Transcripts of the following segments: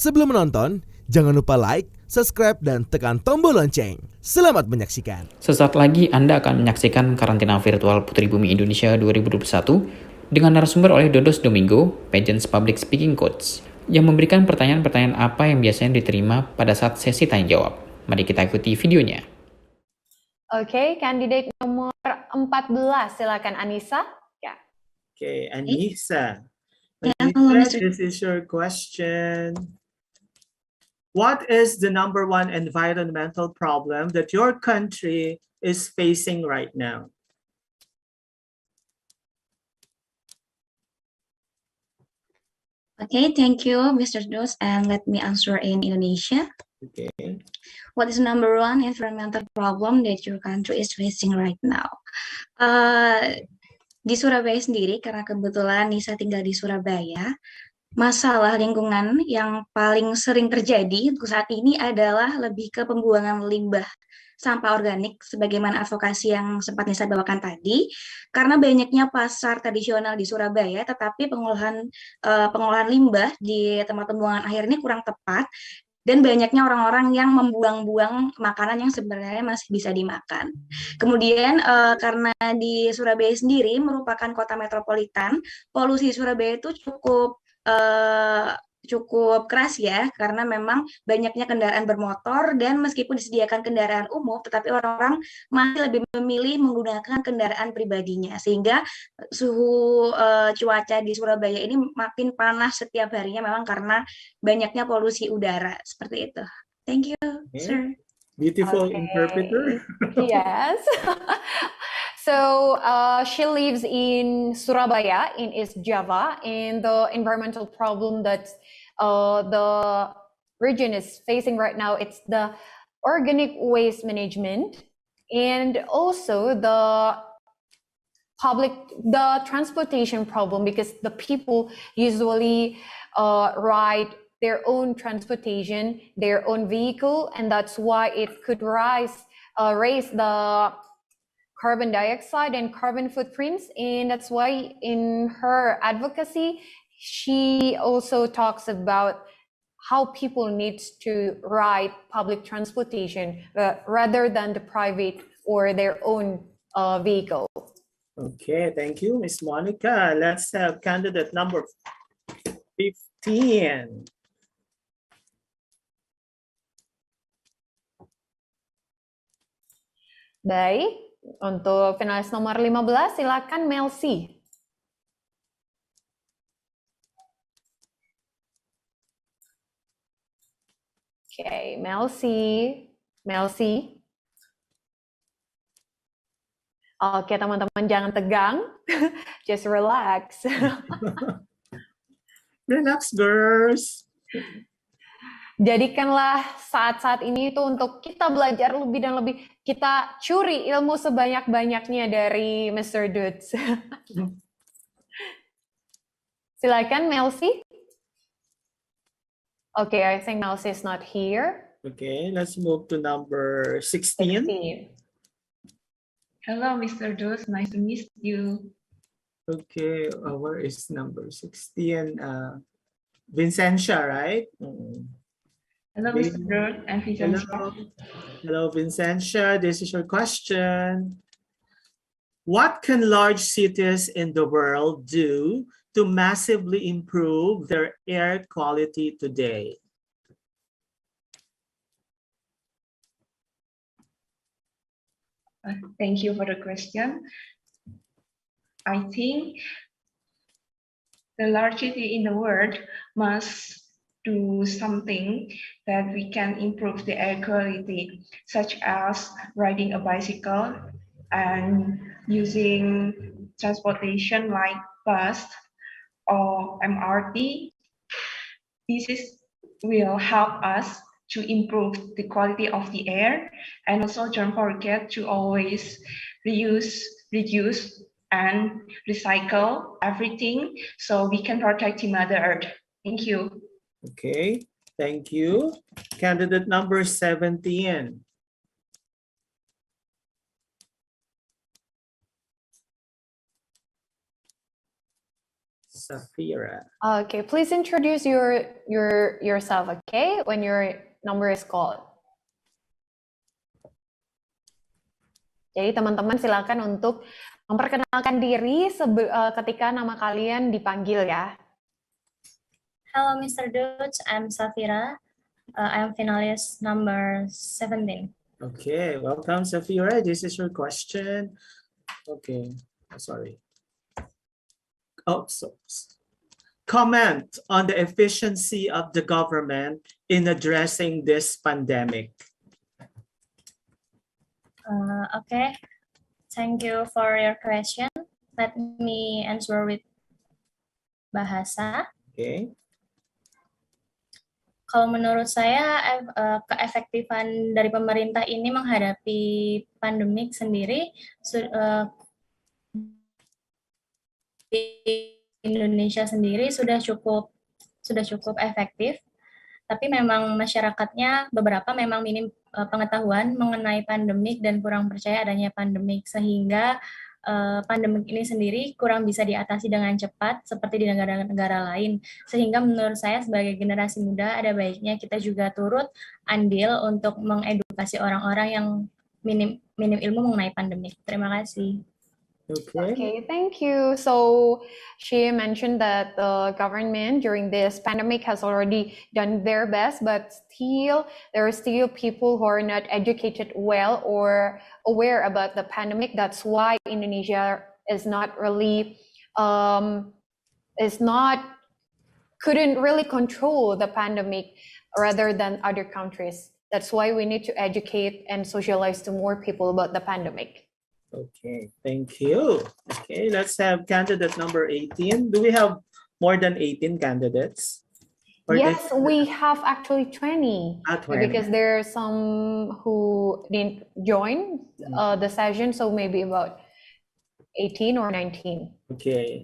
Sebelum menonton, jangan lupa like, subscribe, dan tekan tombol lonceng. Selamat menyaksikan. Sesaat lagi Anda akan menyaksikan karantina virtual Putri Bumi Indonesia 2021 dengan narasumber oleh Dodos Domingo, Pageants Public Speaking Coach, yang memberikan pertanyaan-pertanyaan apa yang biasanya diterima pada saat sesi tanya jawab. Mari kita ikuti videonya. Oke, kandidat nomor 14, silakan Anissa. Ya. Okay, Anissa. Hello, Anissa, Mr. this is your question. What is the number one environmental problem that your country is facing right now? Okay, thank you, Mr. Dos, and let me answer in Indonesia. Okay. What is the number one environmental problem that your country is facing right now? Di Surabaya sendiri, karena kebetulan Nisa tinggal di Surabaya, masalah lingkungan yang paling sering terjadi untuk saat ini adalah lebih ke pembuangan limbah sampah organik, sebagaimana advokasi yang sempat Nisa bawakan tadi, karena banyaknya pasar tradisional di Surabaya, tetapi pengolahan limbah di tempat pembuangan akhir ini kurang tepat, dan banyaknya orang-orang yang membuang-buang makanan yang sebenarnya masih bisa dimakan. Kemudian karena di Surabaya sendiri merupakan kota metropolitan, polusi Surabaya itu cukup keras ya, karena memang banyaknya kendaraan bermotor, dan meskipun disediakan kendaraan umum, tetapi orang-orang masih lebih memilih menggunakan kendaraan pribadinya, sehingga suhu cuaca di Surabaya ini makin panas setiap harinya, memang karena banyaknya polusi udara, seperti itu. Thank you, sir. Beautiful Okay. interpreter. Yes. So she lives in Surabaya in East Java, and the environmental problem that the region is facing right now, it's the organic waste management, and also the transportation problem, because the people usually ride their own transportation, their own vehicle, and that's why it could raise the carbon dioxide and carbon footprints. And that's why in her advocacy, she also talks about how people need to ride public transportation rather than the private or their own vehicle. Okay, thank you, Miss Monica. Let's have candidate number 15. Baik, untuk finalis nomor 15, silakan Melsi. Oke, Melsi. Oke, teman-teman jangan tegang. Just relax. Relax, girls. Jadikanlah saat-saat ini itu untuk kita belajar lebih dan lebih, kita curi ilmu sebanyak-banyaknya dari Mr. Dudes. Silakan Melsi. Okay, I think Melsi is not here. Okay, let's move to number 16. Hello, Mr. Dos. Nice to meet you. Okay, where is number 16? Vincentia, right? Hello, Mr. Dos and Vicentia. Hello, Vincentia. This is your question. What can large cities in the world do to massively improve their air quality today? Thank you for the question. I think the large city in the world must do something that we can improve the air quality, such as riding a bicycle and using transportation like bus or MRT. This will help us to improve the quality of the air, and also don't forget to always reduce and recycle everything so we can protect the Mother Earth. Thank you. Okay, thank you. Candidate number 17. Safira. Okay, please introduce yourself, okay, when your number is called. Jadi teman-teman silakan untuk memperkenalkan diri ketika nama kalian dipanggil ya. Hello, Mr. Dutch. I'm Safira. I'm finalist number 17. Okay, welcome, Safira. This is your question. Okay, sorry. Oh, so comment on the efficiency of the government in addressing this pandemic. Okay, thank you for your question. Let me answer with bahasa. Okay. Kalau menurut saya, keefektifan dari pemerintah ini menghadapi pandemik sendiri di Indonesia sendiri sudah cukup efektif. Tapi memang masyarakatnya beberapa memang minim pengetahuan mengenai pandemik dan kurang percaya adanya pandemik, sehingga pandemik ini sendiri kurang bisa diatasi dengan cepat seperti di negara-negara lain. Sehingga menurut saya sebagai generasi muda ada baiknya kita juga turut andil untuk mengedukasi orang-orang yang minim ilmu mengenai pandemik. Terima kasih. Okay, thank you. So she mentioned that the government during this pandemic has already done their best, but still there are still people who are not educated well or aware about the pandemic. That's why Indonesia is not really couldn't really control the pandemic rather than other countries. That's why we need to educate and socialize to more people about the pandemic. Okay, thank you. Okay, let's have candidate number 18. Do we have more than 18 candidates? Or yes, we have actually 20, 20. Because there are some who didn't join the session, so maybe about 18 or 19. Okay,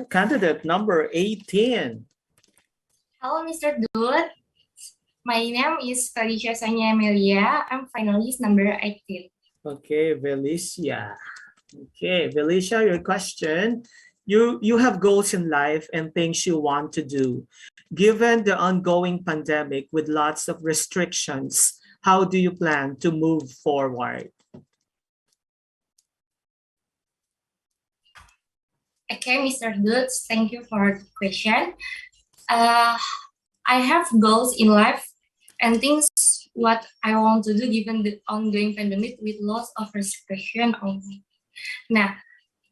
candidate number 18. Hello, Mr. Dut. My name is Biasanya Amelia. I'm finalist number 18. Okay, Felicia. Okay, Felicia, your question. You have goals in life and things you want to do. Given the ongoing pandemic with lots of restrictions, how do you plan to move forward? Okay, Mr. Dutz, thank you for the question. I have goals in life and things what I want to do given the ongoing pandemic with lots of restriction only. Now,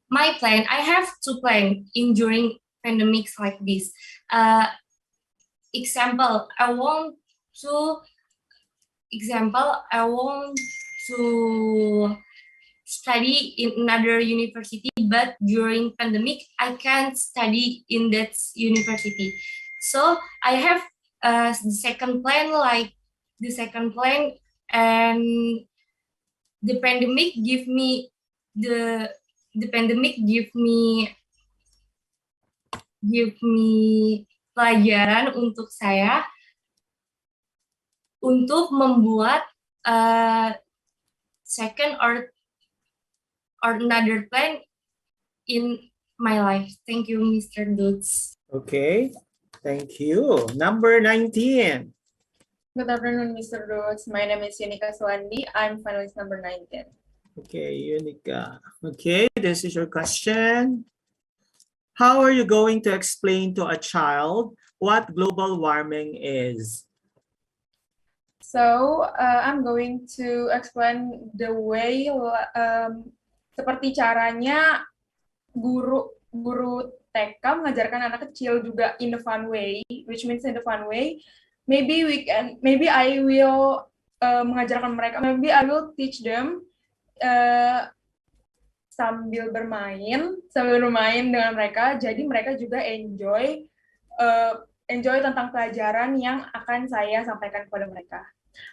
my plan, I have two plans in during pandemics like this. Example, I want to study in another university, but during pandemic, I can't study in that university. So I have the second plan, and the pandemic give me pelajaran untuk saya untuk membuat second or another plan in my life. Thank you, Mr. Dutz. Okay, thank you. Number 19. Good afternoon, Mr. Dutz. My name is Yunika Swandi. I'm finalist number 19. Okay, Yunika. Okay, this is your question. How are you going to explain to a child what global warming is? So, I'm going to explain the way, seperti caranya guru TK mengajarkan anak kecil juga in the fun way, which means in the fun way. Maybe I will mengajarkan mereka, maybe I will teach them sambil bermain dengan mereka, jadi mereka juga enjoy tentang pelajaran yang akan saya sampaikan kepada mereka.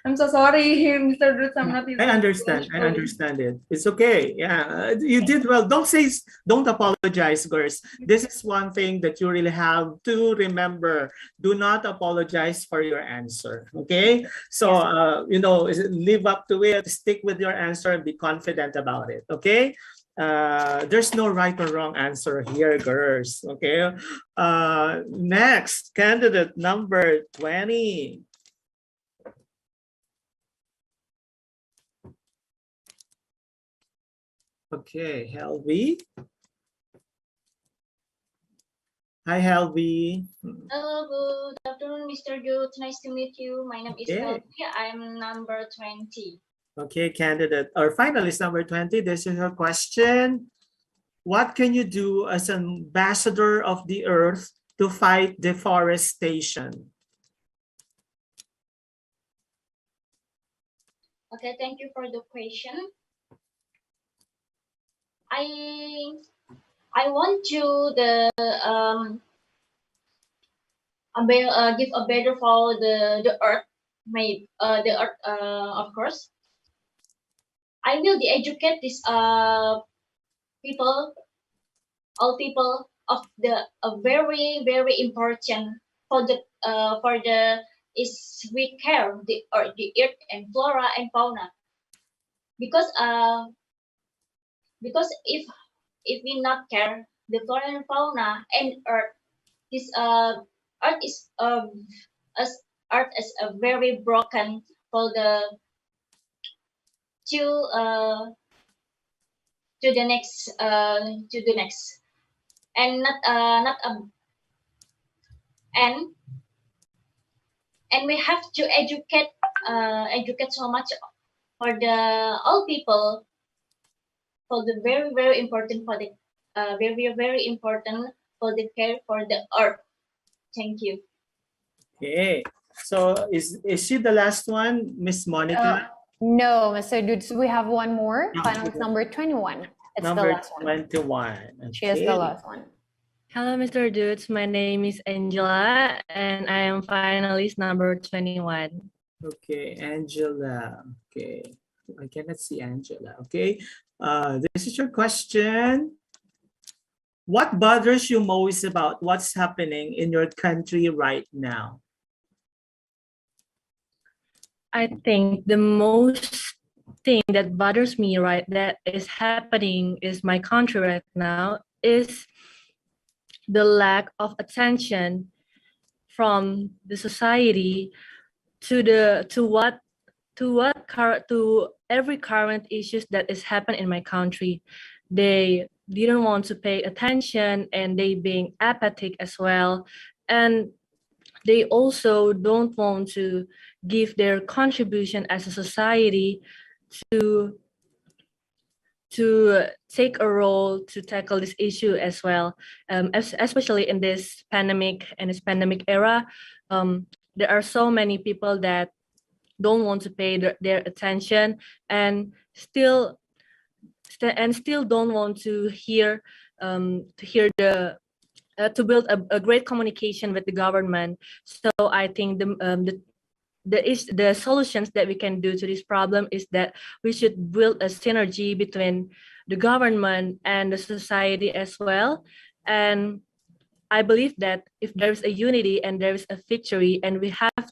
I'm so sorry, Mr. Dutz, I'm not I using understand. English I fully. understand it. It's okay. Yeah, you did well. Don't apologize, girls. This is one thing that you really have to remember. Do not apologize for your answer. Okay. So, live up to it. Stick with your answer and be confident about it. Okay. There's no right or wrong answer here, girls. Okay. Next, candidate number 20. Okay, Helvi. Hi, Helvi. Hello, good afternoon, Mr. Dutz. Nice to meet you. My name is Okay. Helvi. I'm number 20. Okay, candidate or finalist number 20. This is your question. What can you do as an ambassador of the earth to fight deforestation? Okay, thank you for the question. I want you give a better for the earth, the earth, of course. I will educate this people, all people of the very important for the is we care the earth and flora and fauna because if we not care the flora and fauna and earth, this earth is as earth is a very broken for the to uh to the next and not and and we have to educate so much for the all people for the very important for the very important for the care for the earth. Thank you. Okay. So is she the last one, Miss Monica? No, Mr. Dutz, we have one more. No. Finalist number 21. It's Number the last one. 21. She is the last one. Hello, Mr. Dutz. My name is Angela, and I am finalist number 21. Okay, Angela. Okay, I cannot see Angela. Okay, this is your question. What bothers you most about what's happening in your country right now? I think the most thing that bothers me that is happening is my country right now is the lack of attention from the society to every current issues that is happening in my country. They didn't want to pay attention and they being apathetic as well, and they also don't want to give their contribution as a society to take a role to tackle this issue as well, especially in this pandemic era. There are so many people that don't want to pay their attention and still don't want to hear to build a great communication with the government. So I think the solutions that we can do to this problem is that we should build a synergy between the government and the society as well. And I believe that if there is a unity and there is a victory, and we have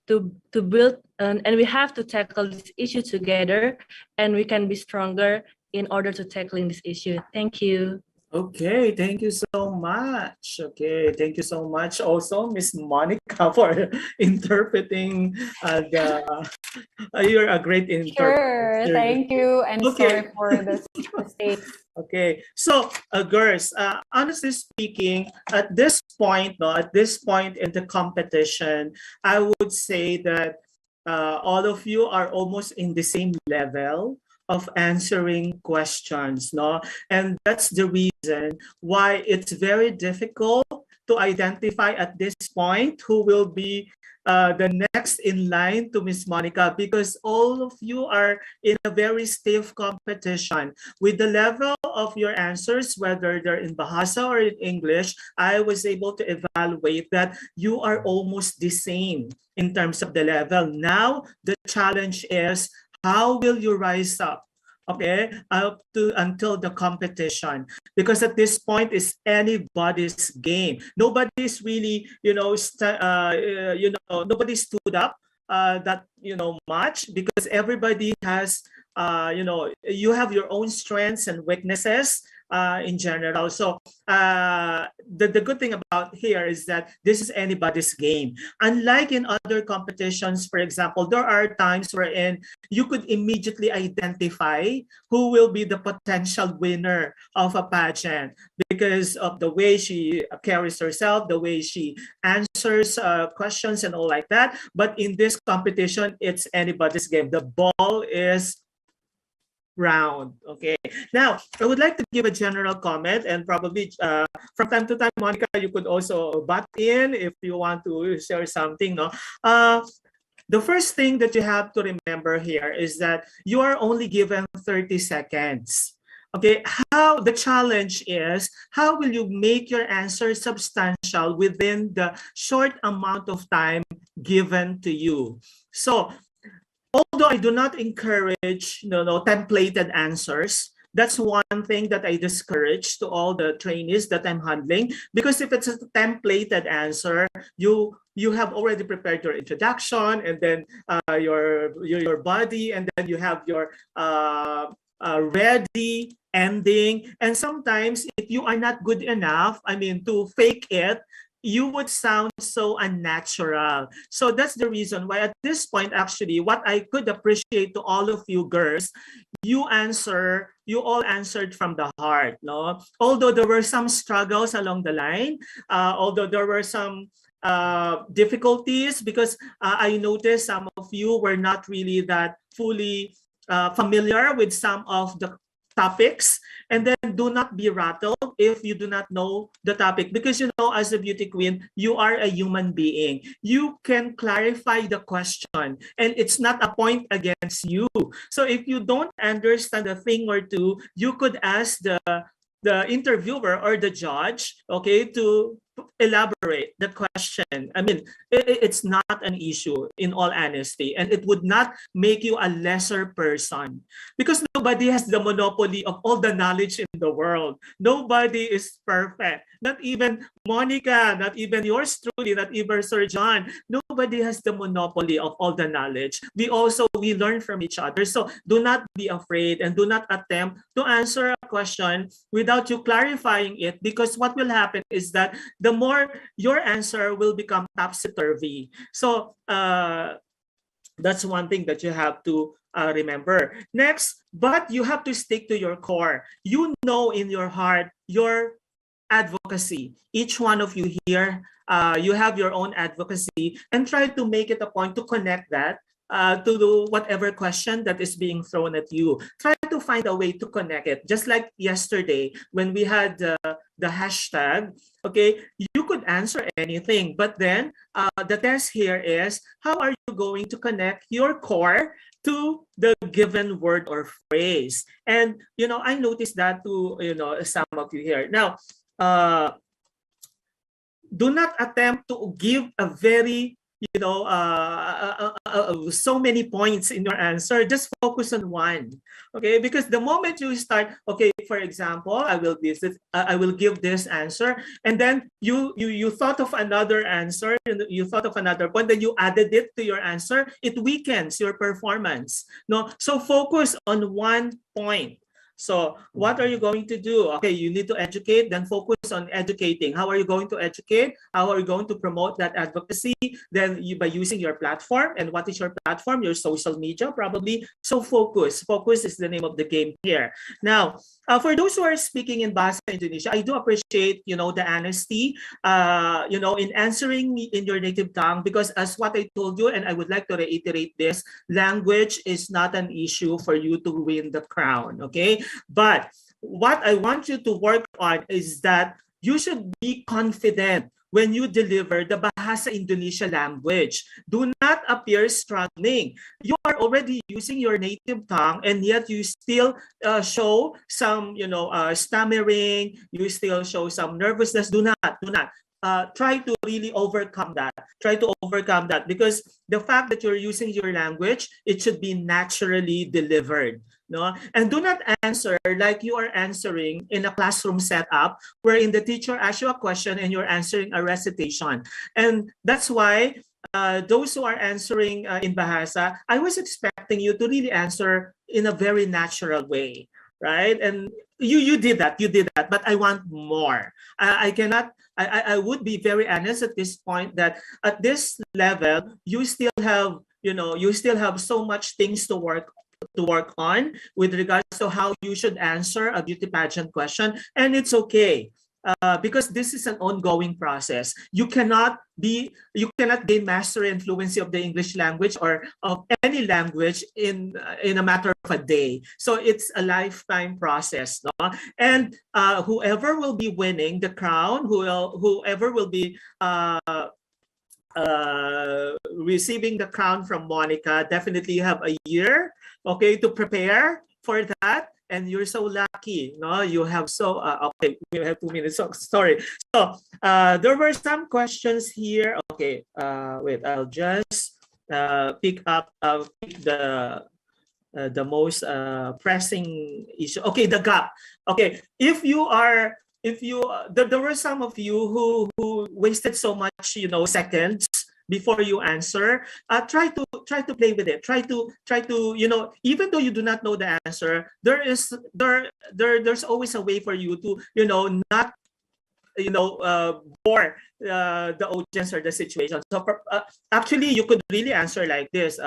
to build and we have to tackle this issue together, and we can be stronger in order to tackling this issue. Thank you. Okay, thank you so much. Okay, thank you so much also, Miss Monica, for interpreting you're a great interpreter. Sure, thank you, and Okay. sorry for the mistakes. Okay, so girls, honestly speaking, at this point in the competition, I would say that all of you are almost in the same level of answering questions, no? And that's the reason why it's very difficult to identify at this point who will be the next in line to Miss Monica, because all of you are in a very stiff competition. With the level of your answers, whether they're in Bahasa or in English, I was able to evaluate that you are almost the same in terms of the level. Now, the challenge is, how will you rise up? Okay, up to until the competition, because at this point it's anybody's game. Nobody's really, nobody stood up that much, because everybody has, you have your own strengths and weaknesses in general. So the good thing about here is that this is anybody's game. Unlike in other competitions, for example, there are times wherein you could immediately identify who will be the potential winner of a pageant because of the way she carries herself, the way she answers questions and all like that. But in this competition, it's anybody's game. The ball is round. Okay. Now, I would like to give a general comment, and probably from time to time, Monica, you could also butt in if you want to share something. No. The first thing that you have to remember here is that you are only given 30 seconds. Okay, how the challenge is, how will you make your answer substantial within the short amount of time given to you? So, although I do not encourage templated answers, that's one thing that I discourage to all the trainees that I'm handling, because if it's a templated answer, you have already prepared your introduction, and then your body, and then you have your ready ending. And sometimes if you are not good enough, to fake it, you would sound so unnatural. So that's the reason why at this point, actually, what I could appreciate to all of you girls, you all answered from the heart, no? Although there were some struggles along the line, although there were some difficulties, because I noticed some of you were not really that fully familiar with some of the topics. And then do not be rattled if you do not know the topic, because as a beauty queen, you are a human being. You can clarify the question, and it's not a point against you. So if you don't understand a thing or two, you could ask the interviewer or the judge, okay, to elaborate the question. It's not an issue, in all honesty, and it would not make you a lesser person, because nobody has the monopoly of all the knowledge in the world. Nobody is perfect. Not even Monica, not even yours truly, not even Sir John. Nobody has the monopoly of all the knowledge. We learn from each other. So do not be afraid, and do not attempt to answer a question without you clarifying it, because what will happen is that the more your answer will become topsy-turvy. So that's one thing that you have to remember. Next, but you have to stick to your core. You know in your heart your advocacy. Each one of you here, you have your own advocacy, and try to make it a point to connect that to whatever question that is being thrown at you. Try to find a way to connect it. Just like yesterday when we had the hashtag, okay, you could answer anything, but then the test here is, how are you going to connect your core to the given word or phrase? And I noticed that to some of you here. Now, do not attempt to give a very so many points in your answer. Just focus on one, okay? Because the moment you start, okay, for example, I will give this answer, and then you thought of another answer, you thought of another point, then you added it to your answer, it weakens your performance. No, so focus on one point. So what are you going to do? Okay, you need to educate, then focus on educating. How are you going to educate? How are you going to promote that advocacy? Then by using your platform. And what is your platform? Your social media, probably. So focus. Focus is the name of the game here. Now, for those who are speaking in Bahasa Indonesia, I do appreciate, the honesty, in answering in your native tongue, because as what I told you, and I would like to reiterate this, language is not an issue for you to win the crown, okay? But what I want you to work on is that you should be confident when you deliver the Bahasa Indonesia language. Do not appear struggling. You are already using your native tongue, and yet you still show some, stammering. You still show some nervousness. Do not. Try to really overcome that. Try to overcome that, because the fact that you're using your language, it should be naturally delivered. No? And do not answer like you are answering in a classroom setup wherein the teacher asks you a question and you're answering a recitation. And that's why those who are answering in Bahasa, I was expecting you to really answer in a very natural way, right? And you did that, but I want more. I would be very honest at this point that at this level, you still have, you still have so much things to work on with regards to how you should answer a beauty pageant question, and it's okay. Because this is an ongoing process. You cannot gain mastery and fluency of the English language or of any language in a matter of a day. So it's a lifetime process, no? And whoever will be winning the crown, whoever will be receiving the crown from Monica, definitely have a year, okay, to prepare for that. And you're so lucky, no? You have okay, we have 2 minutes. So sorry. So there were some questions here. Okay, wait, I'll just pick the most pressing issue. Okay, the gap. Okay, there were some of you who wasted so much, seconds before you answer. Try to play with it. Try to, even though you do not know the answer, there's always a way for you to, not bore the audience or the situation. So actually, you could really answer like this.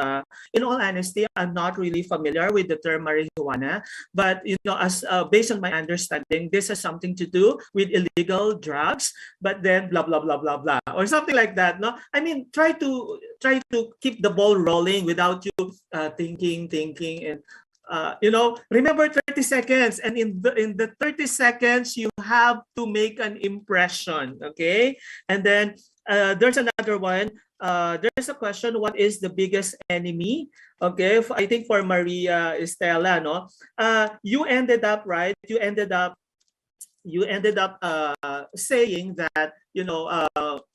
In all honesty, I'm not really familiar with the term marijuana, but as based on my understanding, this has something to do with illegal drugs. But then blah blah blah blah blah or something like that. No, I mean, try to keep the ball rolling without you thinking and. Remember 30 seconds, and in the 30 seconds, you have to make an impression, okay? And then there's another one. There's a question, what is the biggest enemy? Okay, I think for Maria Estela, no? You ended up, right? You ended up saying that,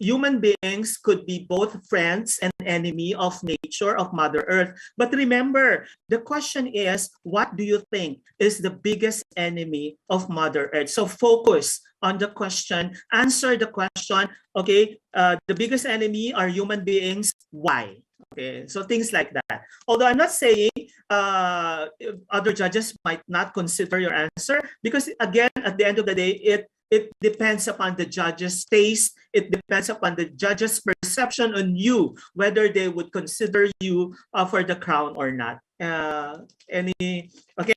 human beings could be both friends and enemy of nature, of Mother Earth. But remember, the question is, what do you think is the biggest enemy of Mother Earth? So focus on the question, answer the question, okay? The biggest enemy are human beings. Why? Okay, so things like that. Although I'm not saying other judges might not consider your answer, because again, at the end of the day, it depends upon the judge's taste. It depends upon the judge's perception on you, whether they would consider you for the crown or not. Okay,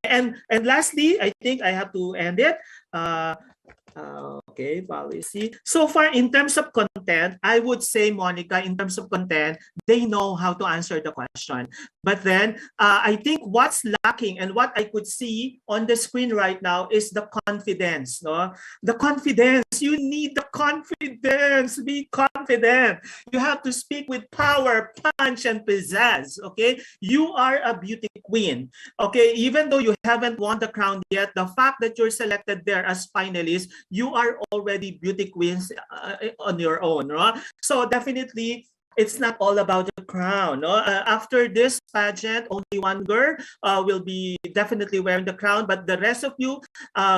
and lastly, I think I have to end it. Okay, policy. So far, in terms of content, I would say, Monica, in terms of content, they know how to answer the question. But then, I think what's lacking and what I could see on the screen right now is the confidence. No, the confidence. You need the confidence. Be confident. You have to speak with power, punch, and pizzazz. Okay, you are a beauty queen. Okay, even though you haven't won the crown yet, the fact that you're selected there as finalists, you are already beauty queens on your own, no? So definitely, it's not all about the crown. No? After this pageant, only one girl will be definitely wearing the crown, but the rest of you,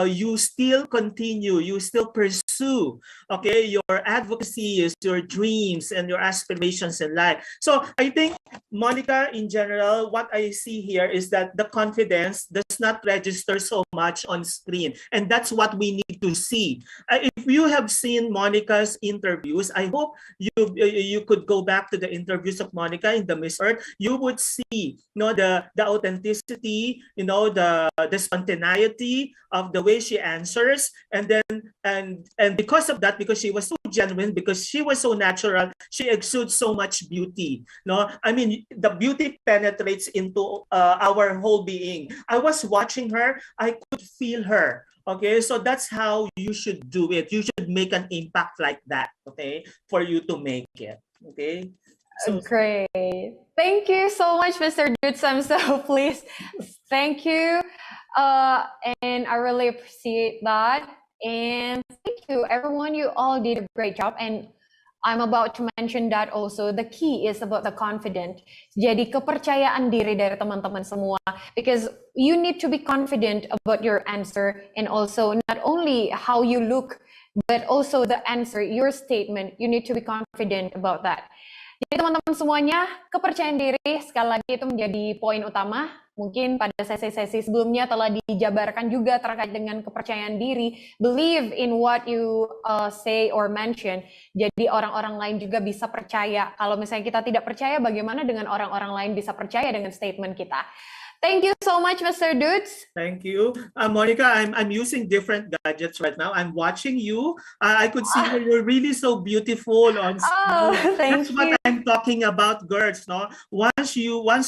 you still continue, you still pursue, okay, your advocacies, your dreams, and your aspirations in life. So I think, Monica, in general, what I see here is that the confidence does not register so much on screen, and that's what we need to see. If you have seen Monica's interviews, I hope you could go go back to the interviews of Monica in the Miss Earth, you would see, the authenticity, the spontaneity of the way she answers, and then and because of that, because she was so genuine, because she was so natural, she exudes so much beauty. No, I mean, the beauty penetrates into our whole being. I was watching her, I could feel her. Okay, so that's how you should do it. You should make an impact like that, okay, for you to make it. Okay. So Great. Thank you so much, Mr. Dutz. I'm so pleased. Thank you. And I really appreciate that. And thank you, everyone. You all did a great job. And I'm about to mention that also. The key is about the confident. Jadi kepercayaan diri dari teman-teman semua. Because you need to be confident about your answer. And also not only how you look, but also the answer, your statement. You need to be confident about that. Jadi teman-teman semuanya, kepercayaan diri sekali lagi itu menjadi poin utama. Mungkin pada sesi-sesi sebelumnya telah dijabarkan juga terkait dengan kepercayaan diri. Believe in what you say or mention. Jadi orang-orang lain juga bisa percaya. Kalau misalnya kita tidak percaya, bagaimana dengan orang-orang lain bisa percaya dengan statement kita? Thank you so much, Mr. Dutz. thank you, Monica. I'm using different gadgets right now. I'm watching you. I could see that you're really so beautiful on screen. Oh, thank That's what you. I'm talking about, girls. No, once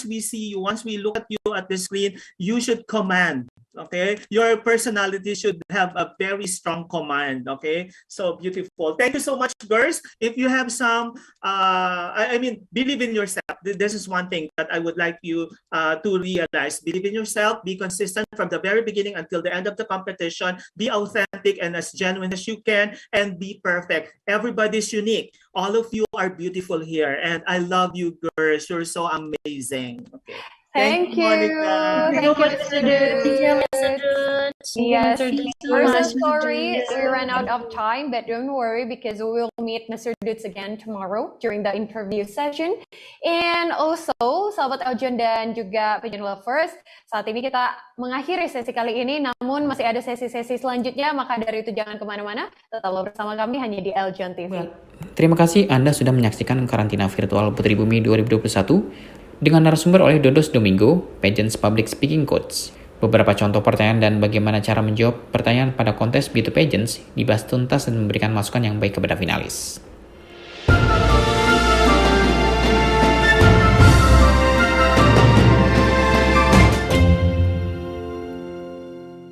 we see you, once we look at you at the screen, you should command. Okay, your personality should have a very strong command. Okay, so beautiful. Thank you so much, girls. If you have some, I mean, believe in yourself. This is one thing that I would like you to realize. Believe in yourself. Be consistent from the very beginning until the end of the competition. Be authentic and as genuine as you can, and be perfect. Everybody's unique. All of you are beautiful here, and I love you, girls. You're so amazing. Okay. Thank you. Monica. Thank you, Mr. Dutz. Yes, we're so sorry we ran out of time, but don't worry because we will meet Mr. Dutz again tomorrow during the interview session. And also, sahabat Eljon dan juga Pigeon Lovers, saat ini kita mengakhiri sesi kali ini, namun masih ada sesi-sesi selanjutnya, maka dari itu jangan kemana-mana, tetaplah bersama kami hanya di Eljon TV. Terima kasih Anda sudah menyaksikan karantina virtual Putri Bumi 2021 dengan narasumber oleh Dodos Domingo, Pageants Public Speaking Coach. Beberapa contoh pertanyaan dan bagaimana cara menjawab pertanyaan pada kontes Beauty Pageants dibahas tuntas dan memberikan masukan yang baik kepada finalis.